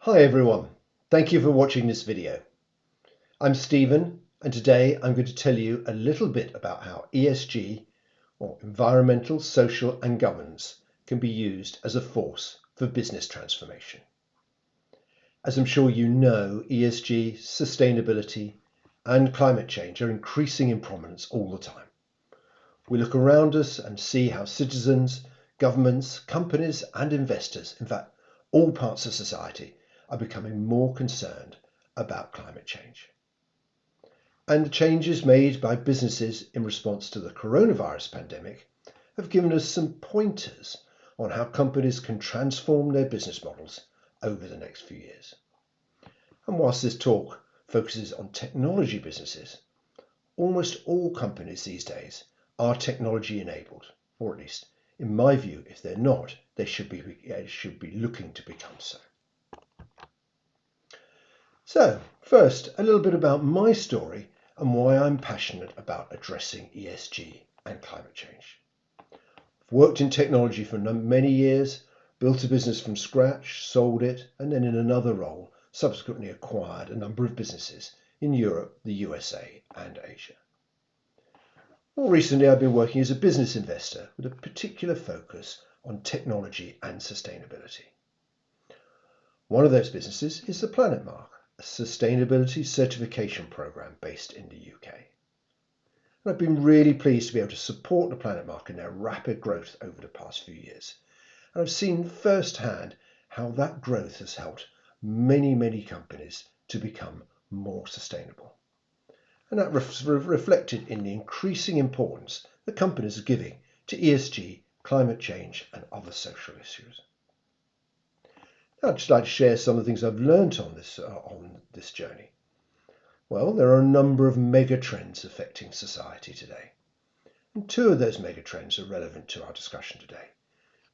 Hi everyone, thank you for watching this video. I'm Stephen and today I'm going to tell you a little bit about how ESG, or environmental, social and governance, can be used as a force for business transformation. As I'm sure you know, ESG, sustainability and climate change are increasing in prominence all the time. We look around us and see how citizens, governments, companies and investors, in fact all parts of society, are becoming more concerned about climate change. And the changes made by businesses in response to the coronavirus pandemic have given us some pointers on how companies can transform their business models over the next few years. And whilst this talk focuses on technology businesses, almost all companies these days are technology enabled, or at least in my view, if they're not, they should be looking to become so. So, first, a little bit about my story and why I'm passionate about addressing ESG and climate change. I've worked in technology for many years, built a business from scratch, sold it, and then in another role, subsequently acquired a number of businesses in Europe, the USA, and Asia. More recently, I've been working as a business investor with a particular focus on technology and sustainability. One of those businesses is the Planet Mark, a sustainability certification program based in the UK. And I've been really pleased to be able to support the Planet Mark in their rapid growth over the past few years. And I've seen firsthand how that growth has helped many companies to become more sustainable. And that reflected in the increasing importance that companies are giving to ESG, climate change and other social issues. I'd just like to share some of the things I've learned on this journey. Well, there are a number of mega trends affecting society today. And two of those mega trends are relevant to our discussion today: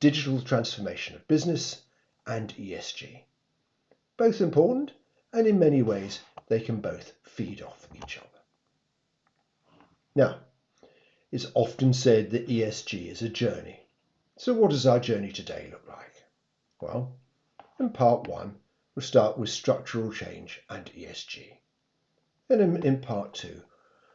digital transformation of business and ESG. Both important, and in many ways they can both feed off each other. Now, it's often said that ESG is a journey. So what does our journey today look like? Well, in part one, we'll start with structural change and ESG. And in part two,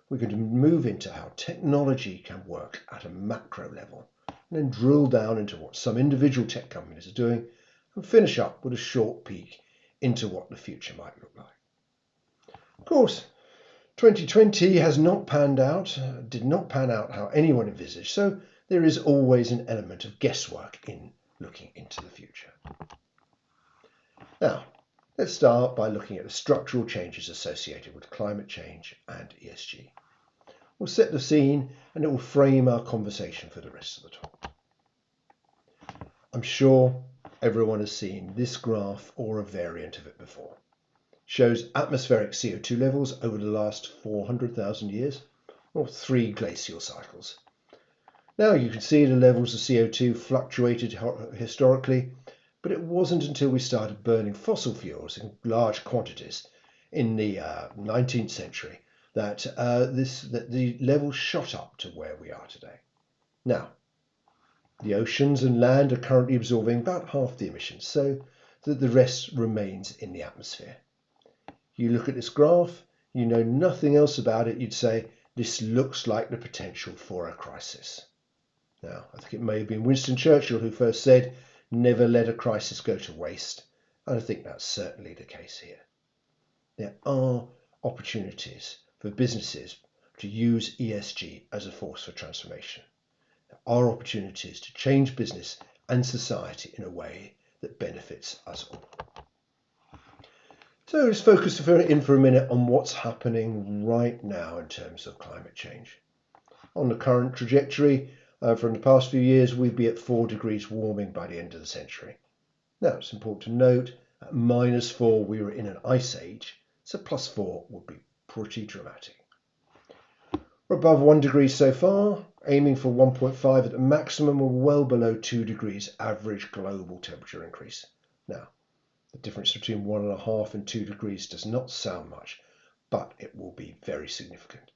we're going to move into how technology can work at a macro level, and then drill down into what some individual tech companies are doing, and finish up with a short peek into what the future might look like. Of course, 2020 did not pan out how anyone envisaged, so there is always an element of guesswork in looking into the future. Now, let's start by looking at the structural changes associated with climate change and ESG. We'll set the scene and it will frame our conversation for the rest of the talk. I'm sure everyone has seen this graph or a variant of it before. It shows atmospheric CO2 levels over the last 400,000 years, or 3 glacial cycles. Now you can see the levels of CO2 fluctuated historically, but it wasn't until we started burning fossil fuels in large quantities in the 19th century that the levels shot up to where we are today. Now, the oceans and land are currently absorbing about half the emissions, so that the rest remains in the atmosphere. You look at this graph, you know nothing else about it, you'd say this looks like the potential for a crisis. Now, I think it may have been Winston Churchill who first said, "Never let a crisis go to waste," and I think that's certainly the case here. There are opportunities for businesses to use ESG as a force for transformation. There are opportunities to change business and society in a way that benefits us all. So let's focus for a minute on what's happening right now in terms of climate change. On the current trajectory, from the past few years, we'd be at 4 degrees warming by the end of the century. Now, it's important to note, at -4 we were in an ice age, so +4 would be pretty dramatic. We're above 1 degree so far, aiming for 1.5 at the maximum, or well below 2 degrees average global temperature increase. Now, the difference between 1.5 and 2 degrees does not sound much, but it will be very significant.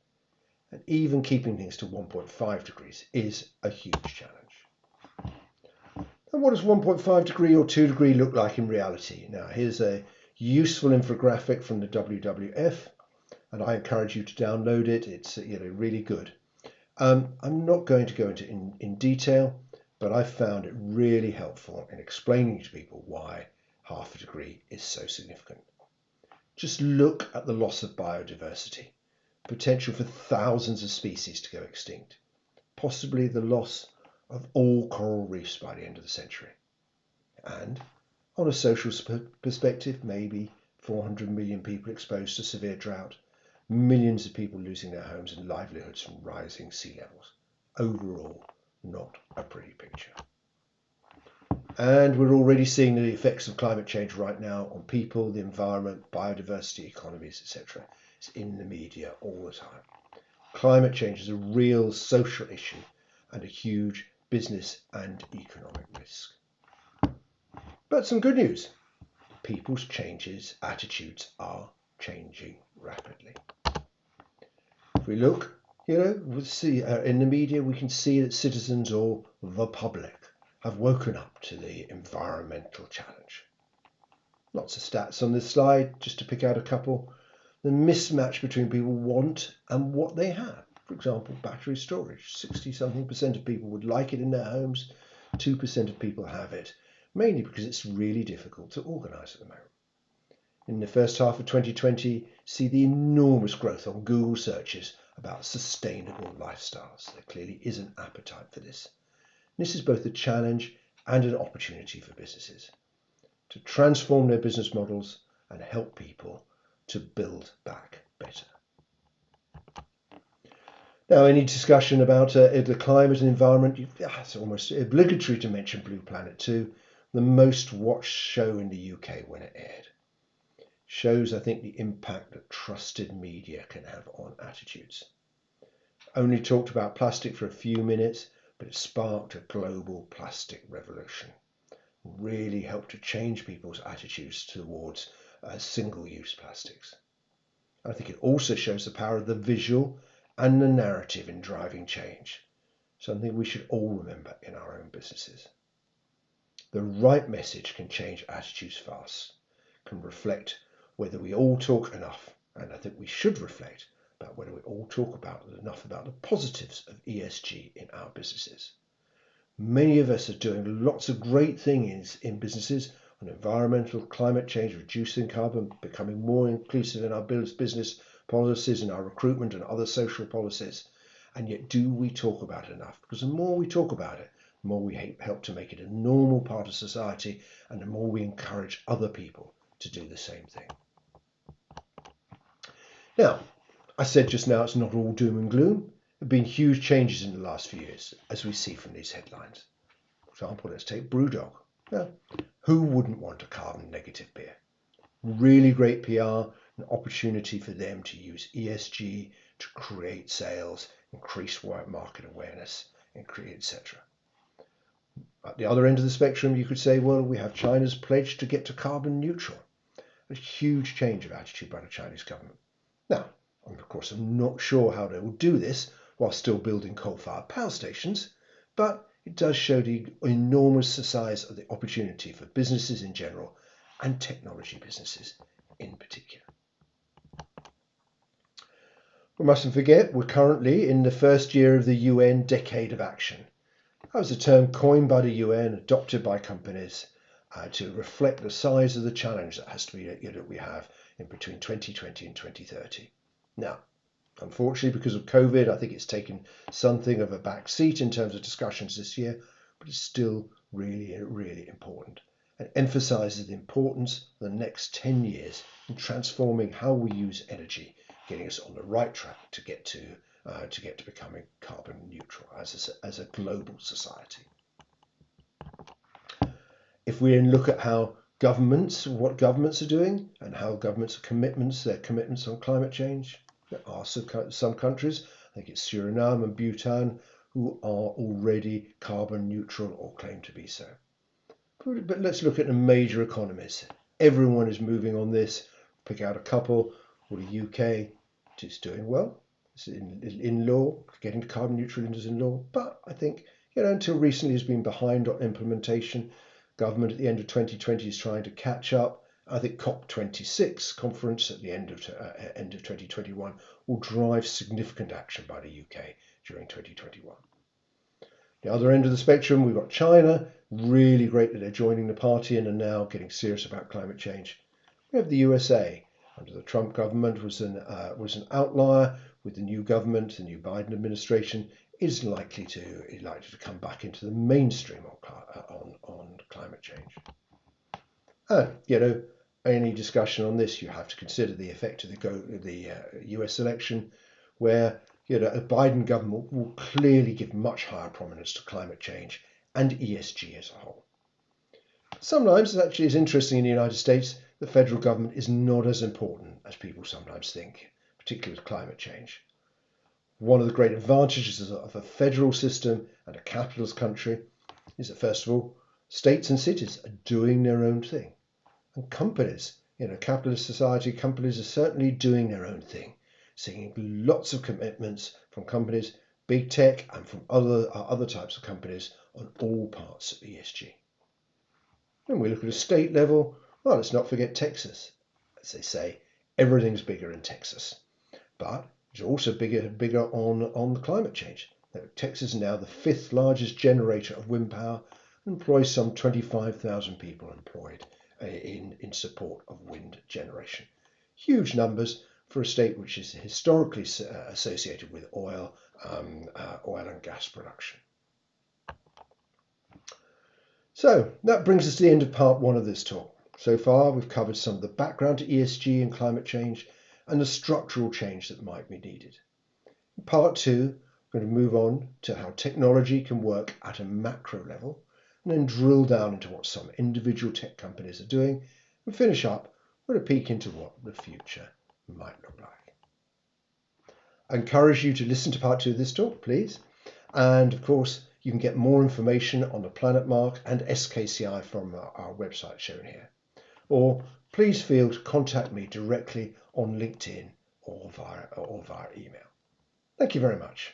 And even keeping things to 1.5 degrees is a huge challenge. And what does 1.5 degree or 2 degree look like in reality? Now, here's a useful infographic from the WWF, and I encourage you to download it. It's really good. I'm not going to go into in detail, but I found it really helpful in explaining to people why half a degree is so significant. Just look at the loss of biodiversity, potential for thousands of species to go extinct, possibly the loss of all coral reefs by the end of the century. And on a social perspective, maybe 400 million people exposed to severe drought, millions of people losing their homes and livelihoods from rising sea levels. Overall, not a pretty picture. And we're already seeing the effects of climate change right now on people, the environment, biodiversity, economies, etc. It's in the media all the time. Climate change is a real social issue and a huge business and economic risk. But some good news. People's attitudes are changing rapidly. If we look, we'll see in the media, we can see that citizens or the public have woken up to the environmental challenge. Lots of stats on this slide, just to pick out a couple. The mismatch between people want and what they have. For example, battery storage. 60-something% of people would like it in their homes. 2% of people have it, mainly because it's really difficult to organise at the moment. In the first half of 2020, see the enormous growth on Google searches about sustainable lifestyles. There clearly is an appetite for this. This is both a challenge and an opportunity for businesses to transform their business models and help people to build back better. Now, any discussion about the climate and environment, it's almost obligatory to mention Blue Planet 2, the most watched show in the UK when it aired. Shows, I think, the impact that trusted media can have on attitudes. Only talked about plastic for a few minutes, but it sparked a global plastic revolution. Really helped to change people's attitudes towards single-use plastics. I think it also shows the power of the visual and the narrative in driving change, something we should all remember in our own businesses. The right message can change attitudes fast, can reflect whether we all talk enough, and I think we should reflect about whether we all talk enough about the positives of ESG in our businesses. Many of us are doing lots of great things in businesses on environmental, climate change, reducing carbon, becoming more inclusive in our business policies and our recruitment and other social policies. And yet, do we talk about it enough? Because the more we talk about it, the more we help to make it a normal part of society, and the more we encourage other people to do the same thing. Now, I said just now it's not all doom and gloom. There have been huge changes in the last few years, as we see from these headlines. For example, let's take Brewdog. Now, who wouldn't want a carbon negative beer? Really great PR, an opportunity for them to use ESG to create sales, increase market awareness, etc. At the other end of the spectrum, you could say, well, we have China's pledge to get to carbon neutral. A huge change of attitude by the Chinese government. Now, of course, I'm not sure how they will do this while still building coal-fired power stations, but it does show the enormous size of the opportunity for businesses in general and technology businesses in particular. We mustn't forget we're currently in the first year of the UN Decade of Action. That was a term coined by the UN, adopted by companies to reflect the size of the challenge that has to be that we have in between 2020 and 2030. Now, unfortunately, because of COVID, I think it's taken something of a back seat in terms of discussions this year, but it's still really, really important and emphasizes the importance of the next 10 years in transforming how we use energy, getting us on the right track to get to becoming carbon neutral as a global society. If we then look at what governments are doing and how governments' their commitments on climate change, there are some countries, I think it's Suriname and Bhutan, who are already carbon neutral or claim to be so. But let's look at the major economies. Everyone is moving on this. Pick out a couple. Well, the UK is doing well. It's in law, getting to carbon neutral is in law. But I think until recently has been behind on implementation. Government at the end of 2020 is trying to catch up. I think COP26 conference at the end of 2021 will drive significant action by the UK during 2021. The other end of the spectrum, we've got China. Really great that they're joining the party and are now getting serious about climate change. We have the USA. Under the Trump government was an outlier. With the new government, the new Biden administration is likely to come back into the mainstream on climate change. And any discussion on this, you have to consider the effect of the US election, where a Biden government will clearly give much higher prominence to climate change and ESG as a whole. Sometimes, it actually is interesting in the United States, the federal government is not as important as people sometimes think, particularly with climate change. One of the great advantages of a federal system and a capitalist country is that, first of all, states and cities are doing their own thing. And companies, capitalist society, companies are certainly doing their own thing, seeing lots of commitments from companies, big tech, and from other types of companies on all parts of ESG. When we look at a state level, well, let's not forget Texas. As they say, everything's bigger in Texas. But it's also bigger on the climate change. Texas is now the 5th largest generator of wind power and employs some 25,000 people employed in support of wind generation. Huge numbers for a state which is historically associated with oil and gas production. So that brings us to the end of part 1 of this talk. So far, we've covered some of the background to ESG and climate change and the structural change that might be needed. In part 2, we're going to move on to how technology can work at a macro level, and then drill down into what some individual tech companies are doing, and finish up with a peek into what the future might look like. I encourage you to listen to part 2 of this talk, please. And of course, you can get more information on the Planet Mark and SKCI from our website shown here. Or please feel to contact me directly on LinkedIn or via email. Thank you very much.